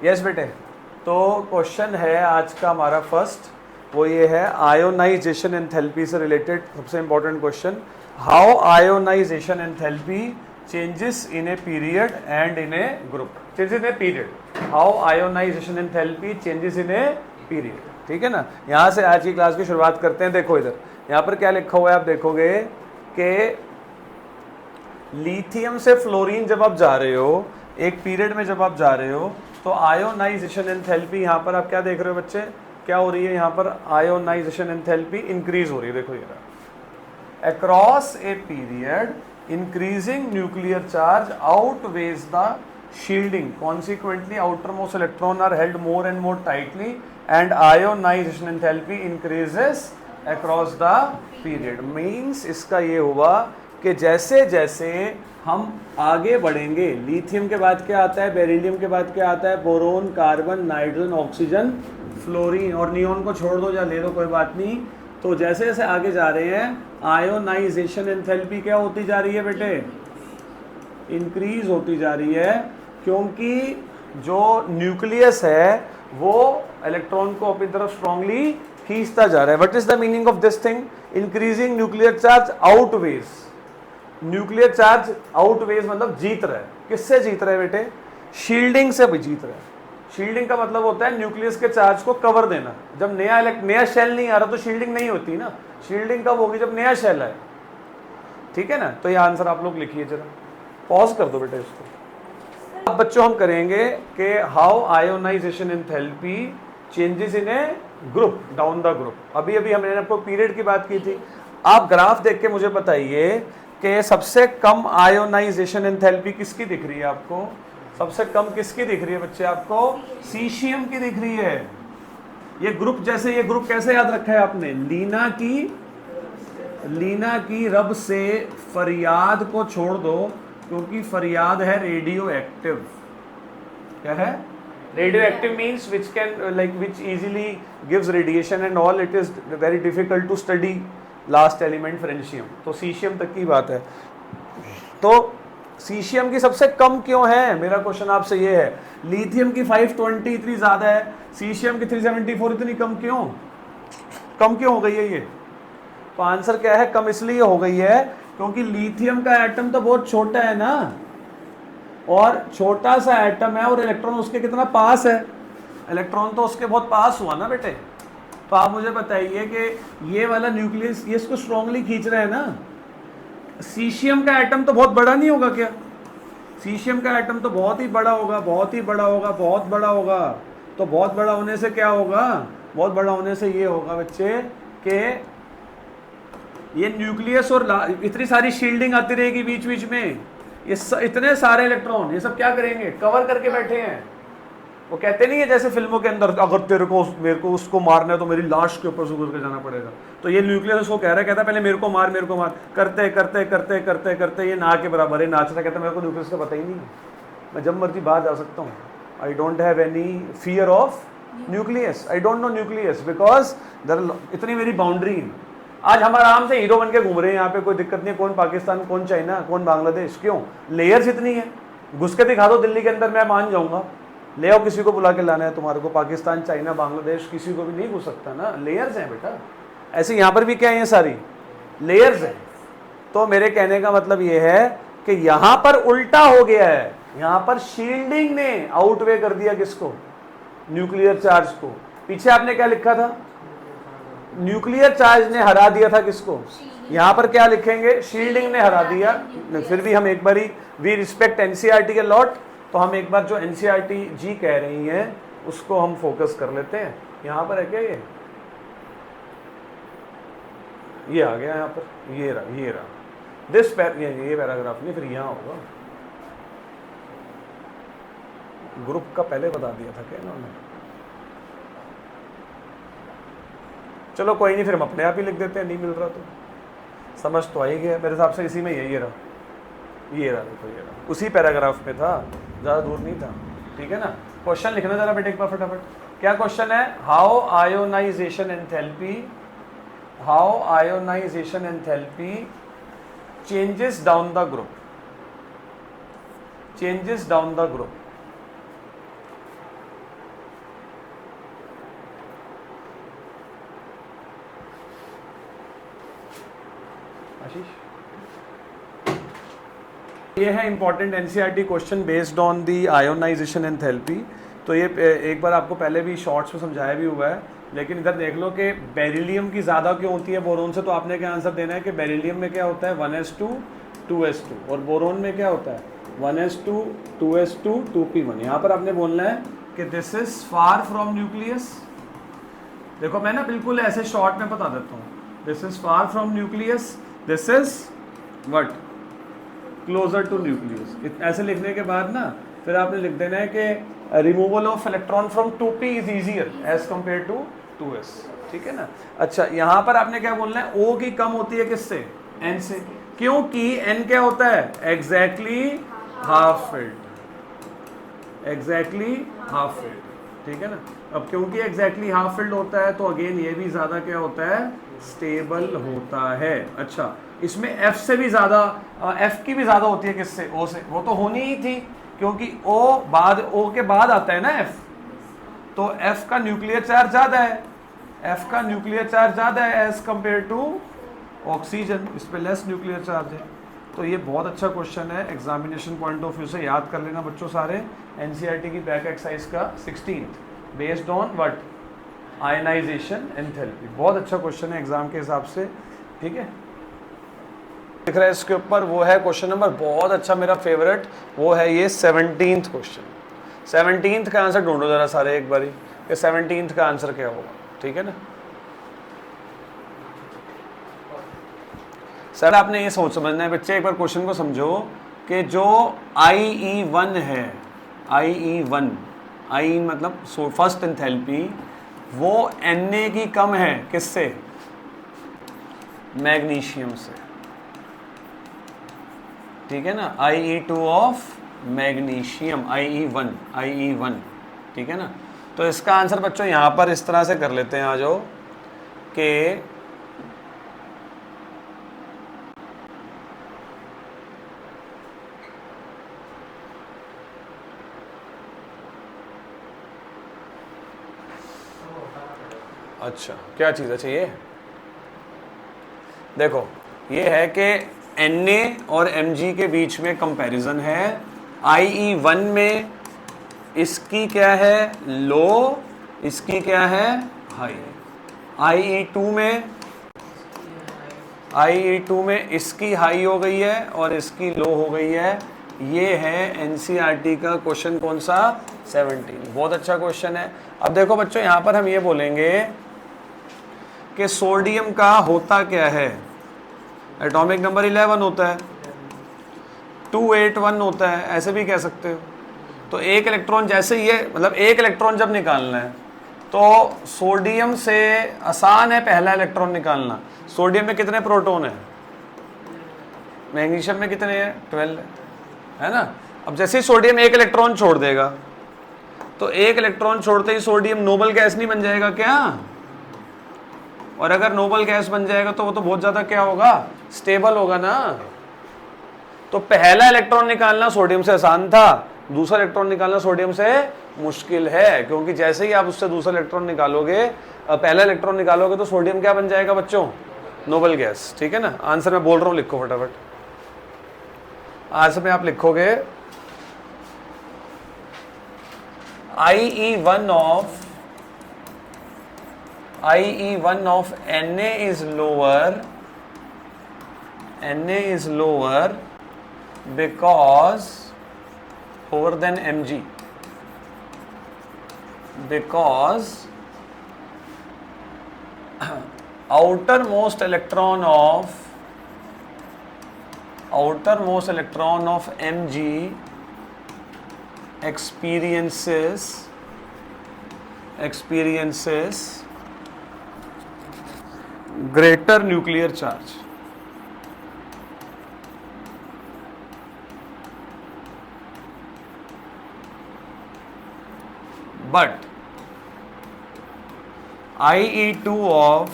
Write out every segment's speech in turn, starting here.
Yes बेटे, तो question है आज का हमारा फर्स्ट, वो ये है आयोनाइजेशन एंथैल्पी से रिलेटेड सबसे important question. How ionisation enthalpy changes in a period and in A group. Changes in a period, how ionisation enthalpy changes in a period, ठीक है ना। यहाँ से आज की क्लास की शुरुआत करते हैं। देखो इधर यहाँ पर क्या लिखा हुआ है, आप देखोगे कि लिथियम से फ्लोरीन जब आप जा रहे हो, एक पीरियड में जब आप जा रहे हो, तो आयोनाइजेशन एंथैल्पी यहाँ पर आप क्या देख रहे हो बच्चे, क्या हो रही है यहाँ पर, आयोनाइजेशन एंथैल्पी इंक्रीज हो रही है। देखो ये रहा, across a period increasing nuclear charge outweighs the shielding, consequently outermost electron are held more and more tightly and ionization enthalpy increases across the period। means इसका ये हुआ कि जैसे जैसे हम आगे बढ़ेंगे, लिथियम के बाद क्या आता है, बेरिलियम के बाद क्या आता है, boron, carbon, nitrogen, oxygen, fluorine, और नियॉन को छोड़ दो या ले दो कोई बात नहीं। तो जैसे जैसे आगे जा रहे हैं आयोनाइजेशन एंथैल्पी क्या होती जा रही है बेटे, इंक्रीज होती जा रही है, क्योंकि जो न्यूक्लियस है वो इलेक्ट्रॉन को अपनी तरफ स्ट्रांगली खींचता जा रहा है। What is the meaning of this thing, increasing nuclear charge outweighs. Nuclear charge outweighs मतलब जीत रहा है, किससे जीत रहा है बेटे, शील्डिंग से भी जीत रहा है। शील्डिंग का मतलब होता है न्यूक्लियस के चार्ज को कवर देना। जब नया शेल नहीं आ रहा तो शील्डिंग नहीं होती ना, शील्डिंग कब होगी, जब नया शेल आए, ठीक है ना। तो ये आंसर आप लोग लिखिए, जरा पॉज कर दो बेटे इसको। अब बच्चों हम करेंगे कि how ionisation enthalpy changes in A group, down the group. अभी अभी हमने आपको पीरियड की बात की थी। आप ग्राफ देख के मुझे बताइए कि सबसे कम आयोनाइजेशन एंथैल्पी किसकी दिख रही है आपको, सबसे कम किसकी दिख रही है बच्चे आपको, सीशियम की दिख रही है। ये ग्रुप, जैसे ये ग्रुप कैसे याद रखा है आपने, लीना की रब से फरियाद को छोड़ दो, क्योंकि फरियाद है रेडियो एक्टिव। क्या है, radioactive means which can like which easily gives radiation and all, it is very difficult to study last element francium. तो सीशियम तक की बात है। तो सीशियम की सबसे कम क्यों है, मेरा क्वेश्चन आपसे ये है। लिथियम की 520 इतनी ज्यादा है, सीशियम की 374 इतनी कम क्यों हो गई है ये। तो आंसर क्या है, कम इसलिए हो गई है क्योंकि लिथियम का एटम तो बहुत छोटा है ना, और छोटा सा एटम है और इलेक्ट्रॉन उसके कितना पास है, इलेक्ट्रॉन तो उसके बहुत पास हुआ ना बेटे। तो आप मुझे बताइए कि ये वाला न्यूक्लियस ये इसको स्ट्रांगली खींच रहा है ना। सीशियम का एटम तो बहुत बड़ा नहीं होगा क्या, सीशियम का एटम तो बहुत ही बड़ा होगा, बहुत ही बड़ा होगा, बहुत बड़ा होगा। तो बहुत बड़ा होने से क्या होगा, बहुत बड़ा होने से ये होगा बच्चे कि ये न्यूक्लियस और इतनी सारी शील्डिंग आती रहेगी बीच बीच में, ये इतने सारे इलेक्ट्रॉन ये सब क्या करेंगे, कवर करके बैठे हैं। वो कहते नहीं है जैसे फिल्मों के अंदर, अगर मेरे को उसको मारना है तो मेरी लाश के ऊपर से गुजर के जाना पड़ेगा। तो ये न्यूक्लियस उसको कह रहा है, कहता है पहले मेरे को मार करते करते करते करते करते ये ना के बराबर है, नाचता, कहता है मेरे को न्यूक्लियस का पता ही नहीं है, मैं जब मर्जी बाहर जा सकता हूँ। I don't have any fear of nucleus, I don't know nucleus because इतनी मेरी बाउंड्री है। आज हम आराम से हीरो बन के घूम रहे हैं यहाँ पे, कोई दिक्कत नहीं है। कौन पाकिस्तान, कौन चाइना, कौन बांग्लादेश, क्यों, लेयर्स इतनी है। घुस के दिखा दो दिल्ली के अंदर, मैं मान जाऊंगा। ले आओ, किसी को बुला के लाना है तुम्हारे को, पाकिस्तान, चाइना, बांग्लादेश, किसी को भी नहीं घुस सकता ना, लेयर्स हैं बेटा। ऐसे यहाँ पर भी क्या है, सारी लेयर्स हैं। तो मेरे कहने का मतलब ये है कि यहाँ पर उल्टा हो गया है, यहाँ पर शील्डिंग ने आउटवे कर दिया किसको, न्यूक्लियर चार्ज को। पीछे आपने क्या लिखा था, न्यूक्लियर चार्ज ने हरा दिया था किसको, यहाँ पर क्या लिखेंगे, शील्डिंग ने हरा दिया। फिर भी हम एक बारी, वी रिस्पेक्ट एनसीईआरटी के लॉट, तो हम एक बार जो एनसीईआरटी जी कह रही हैं उसको हम फोकस कर लेते हैं। यहाँ पर है क्या, ये आ गया यहाँ पर, ये रहा दिस ये पैराग्राफ नहीं, फिर यहाँ होगा। ग्रुप का पहले बता दिया था क्या इन्होंने, चलो कोई नहीं, फिर हम अपने आप ही लिख देते हैं, नहीं मिल रहा तो समझ तो आ ही गया मेरे हिसाब से। इसी में ये रहा देखो, ये रहा, उसी पैराग्राफ में था, ज़्यादा दूर नहीं था, ठीक है ना। क्वेश्चन लिखना जरा बेटे एक बार फटाफट। क्या क्वेश्चन है, how ionisation enthalpy changes down the group, Ashish, ये है important NCERT question based on the ionisation enthalpy. तो ये एक बार आपको पहले भी शॉर्ट्स में समझाया भी हुआ है, लेकिन इधर देख लो कि बेरिलियम की ज़्यादा क्यों होती है बोरोन से, तो आपने क्या आंसर देना है कि बेरिलियम में क्या होता है 1s2 2s2, और बोरोन में क्या होता है 1s2 2s2 2p1। यहाँ पर आपने बोलना है कि this is far from nucleus. देखो मैं ना बिल्कुल ऐसे शॉर्ट में बता देता हूँ, this is far from nucleus, this is what closer to nucleus. ऐसे लिखने के बाद ना फिर आपने लिख देना है कि removal of electron from 2p is easier as compare to 2s। ठीक है ना। अच्छा यहाँ पर आपने क्या बोलना है, O की कम होती है किससे, N से, क्योंकि N क्या होता है exactly half filled, exactly half filled. ठीक है ना। अब क्योंकि एग्जैक्टली हाफ फिल्ड होता है तो अगेन ये भी ज़्यादा क्या होता है स्टेबल होता है। अच्छा इसमें F से भी ज़्यादा, F की भी ज़्यादा होती है किससे, O से, वो तो होनी ही थी क्योंकि O के बाद आता है ना F, तो F का न्यूक्लियर चार्ज ज़्यादा है, F का न्यूक्लियर चार्ज ज़्यादा है एज कंपेयर टू ऑक्सीजन, इस पर लेस न्यूक्लियर चार्ज है। तो ये बहुत अच्छा क्वेश्चन है, एग्जामिनेशन पॉइंट ऑफ व्यू से याद कर लेना बच्चों सारे। एनसीईआरटी की बैक एक्सरसाइज का 16th based on what ionisation enthalpy, बहुत अच्छा क्वेश्चन है एग्जाम के हिसाब से। ठीक है, दिख रहा है इसके ऊपर, वो है क्वेश्चन नंबर बहुत अच्छा मेरा फेवरेट, वो है ये 17th क्वेश्चन। 17th का आंसर ढूंढो जरा सारे एक बारी कि 17th का आंसर क्या होगा। ठीक है ना सर, आपने ये सोच समझना है बच्चे, एक बार क्वेश्चन को समझो कि जो IE1 है, IE1, I मतलब फर्स्ट एंथैल्पी, वो Na की कम है किससे, मैग्नीशियम से। ठीक है ना, IE2 ऑफ मैग्नीशियम, IE1। ठीक है ना। तो इसका आंसर बच्चों यहाँ पर इस तरह से कर लेते हैं, आ जाओ कि अच्छा क्या चीज़ चाहिए, देखो ये है कि Na और Mg के बीच में कंपैरिजन है। IE1 में इसकी क्या है लो, इसकी क्या है हाई। IE2 में इसकी हाई हो गई है और इसकी लो हो गई है। ये है एनसीईआरटी का क्वेश्चन कौन सा 17, बहुत अच्छा क्वेश्चन है। अब देखो बच्चों यहाँ पर हम ये बोलेंगे कि सोडियम का होता क्या है, एटॉमिक नंबर 11 होता है, 281 होता है, ऐसे भी कह सकते हो। तो एक इलेक्ट्रॉन, जैसे ये मतलब एक इलेक्ट्रॉन जब निकालना है तो सोडियम से आसान है पहला इलेक्ट्रॉन निकालना। सोडियम में कितने प्रोटॉन है, मैग्नीशियम में कितने हैं 12 है ना। अब जैसे ही सोडियम एक इलेक्ट्रॉन छोड़ देगा तो एक इलेक्ट्रॉन छोड़ते ही सोडियम नोबल गैस नहीं बन जाएगा क्या, और अगर नोबल गैस बन जाएगा तो वो तो बहुत ज़्यादा क्या होगा स्टेबल होगा ना। तो पहला इलेक्ट्रॉन निकालना सोडियम से आसान था, दूसरा इलेक्ट्रॉन निकालना सोडियम से मुश्किल है, क्योंकि जैसे ही आप उससे दूसरा इलेक्ट्रॉन निकालोगे, पहला इलेक्ट्रॉन निकालोगे तो सोडियम क्या बन जाएगा बच्चों, नोबल गैस। ठीक है ना। आंसर मैं बोल रहा हूँ, लिखो फटाफट। आंसर में आप लिखोगे IE1 of Na is lower because lower than Mg, because outermost electron of Mg experiences greater nuclear charge. But IE2 of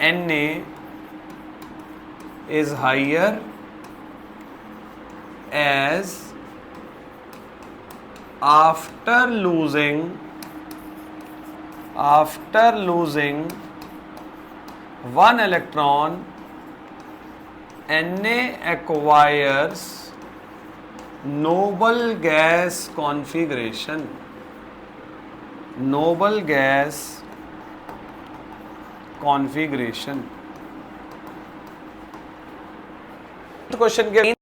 Na is higher as after losing 1 electron, Na acquires noble gas configuration. Noble gas configuration. Question के